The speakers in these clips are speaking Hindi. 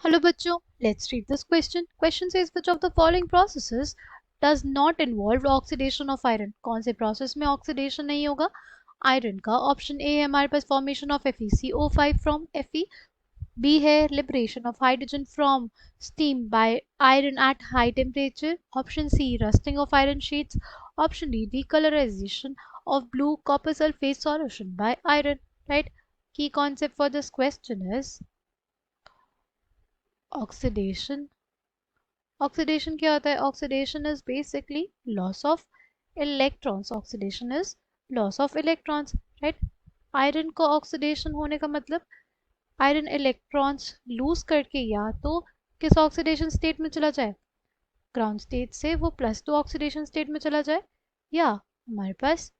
Hello बच्चों, let's read this question. Question says which of the following processes does not involve oxidation of iron? कौन से process में oxidation नहीं होगा iron का? Option A है हमारे पास formation of FeCO5 from Fe. B है liberation of hydrogen from steam by iron at high temperature. Option C rusting of iron sheets. Option D decolorization of blue copper sulfate solution by iron. Right? Key concept for this question is oxidation. Oxidation क्या होता है? Oxidation is basically loss of electrons. Oxidation is loss of electrons, right? Iron को oxidation होने का मतलब iron electrons lose करके या तो किस oxidation state में चला जाए, ground state से वो +2 oxidation state में चला जाए, या हमारे पास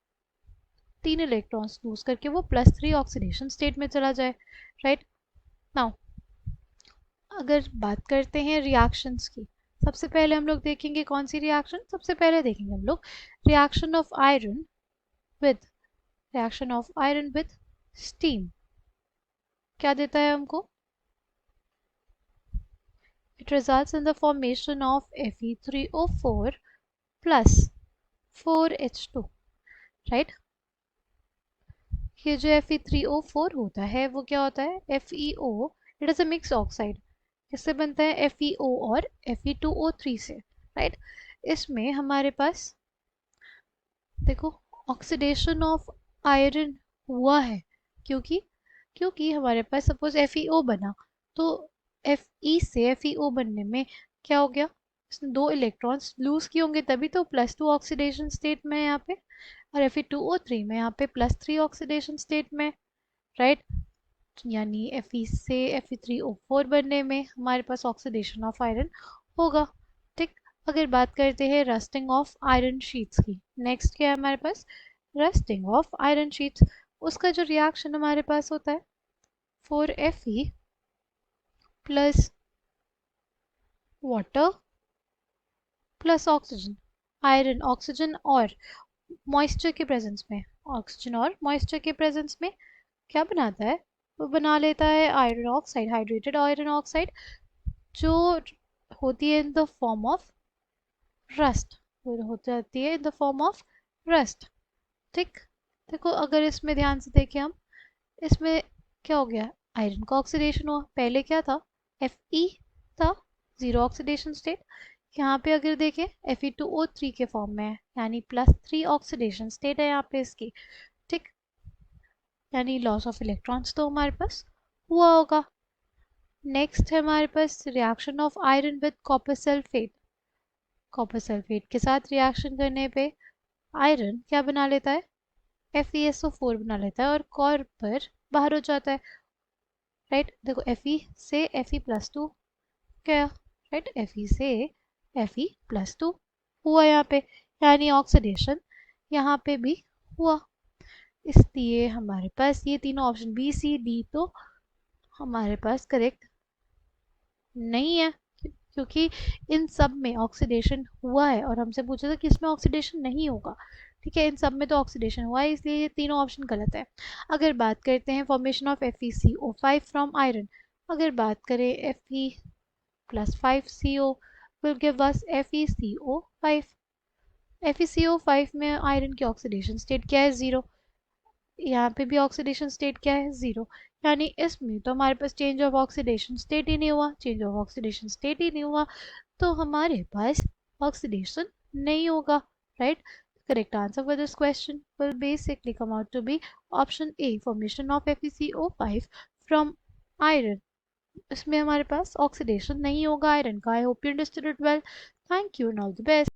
3 electrons lose करके वो +3 oxidation state में चला जाए, right? Now अगर बात करते हैं रिएक्शंस की, सबसे पहले हम लोग देखेंगे कौन सी रिएक्शन, सबसे पहले देखेंगे हम लोग reaction of iron with steam. क्या देता है हमको? It results in the formation of Fe3O4 plus 4H2, right. ये जो Fe3O4 होता है वो क्या होता है? FeO, it is a mix oxide. किससे बनता है? FeO और Fe2O3 से, राइट। इसमें हमारे पास देखो ऑक्सीडेशन ऑफ आयरन हुआ है, क्योंकि क्योंकि हमारे पास सपोज FeO बना तो Fe से FeO बनने में क्या हो गया? इसने 2 इलेक्ट्रॉन्स लूज किए होंगे, तभी तो +2 ऑक्सीडेशन स्टेट में है यहाँ पे, और Fe2O3 में यहाँ पे +3 ऑक्सीडेशन स्टेट में, राइट। यानी Fe से Fe3O4 बनने में हमारे पास ऑक्सीडेशन ऑफ आयरन होगा, ठीक। अगर बात करते हैं रस्टिंग ऑफ आयरन शीट्स की, नेक्स्ट क्या है हमारे पास? Rusting of iron sheets. उसका जो रिएक्शन हमारे पास होता है 4Fe plus water plus oxygen, iron oxygen और मॉइस्चर के प्रेजेंस में, ऑक्सीजन और मॉइस्चर के प्रेजेंस में क्या बनाता है? वो बना लेता है iron oxide, hydrated iron oxide, जो होती है in the form of rust, वो हो जाती है in the form of rust, ठीक। देखो अगर इसमें ध्यान से देखें हम, इसमें क्या हो गया? आयरन का ऑक्सीडेशन हुआ, पहले क्या था? Fe था, जीरो ऑक्सीडेशन स्टेट। यहाँ पे अगर देखें Fe2O3 के फॉर्म में है, यानी +3 ऑक्सीडेशन स्टेट है यहाँ पे इसकी, ठीक। यानी लॉस ऑफ इलेक्ट्रॉन्स तो हमारे पास हुआ होगा। नेक्स्ट है हमारे पास reaction of iron with copper sulphate. Copper sulphate के साथ रिएक्शन करने पे आयरन क्या बना लेता है? FeSO4 बना लेता है और कॉपर बाहर हो जाता है, राइट। देखो Fe से Fe+2 क्या, राइट, Fe से Fe+2 हुआ यहाँ पे, यानी ऑक्सीडेशन यहाँ पे भी हुआ। इसलिए हमारे पास ये तीनों ऑप्शन बी सी डी तो हमारे पास करेक्ट नहीं है, क्योंकि इन सब में ऑक्सीडेशन हुआ है और हमसे पूछा था कि इसमें ऑक्सीडेशन नहीं होगा, ठीक है। इन सब में तो ऑक्सीडेशन हुआ है, इसलिए ये तीनों ऑप्शन गलत है। अगर बात करते हैं formation of FeCO5 from iron, अगर बात करें Fe+5CO will give us FeCO5। FeCO5 में आयरन की ऑक्सीडेशन स्टेट क्या है? 0। यहाँ पे भी ऑक्सीडेशन स्टेट क्या है? 0। यानी इसमें तो हमारे पास चेंज ऑफ ऑक्सीडेशन स्टेट ही नहीं हुआ, चेंज ऑफ ऑक्सीडेशन स्टेट ही नहीं हुआ, तो हमारे पास ऑक्सीडेशन नहीं होगा, right. Correct answer for this question will basically come out to be option A, formation of FeCO5 from iron. इसमें हमारे पास ऑक्सीडेशन नहीं होगा आयरन का। I hope you understood it well. Thank you, now the best.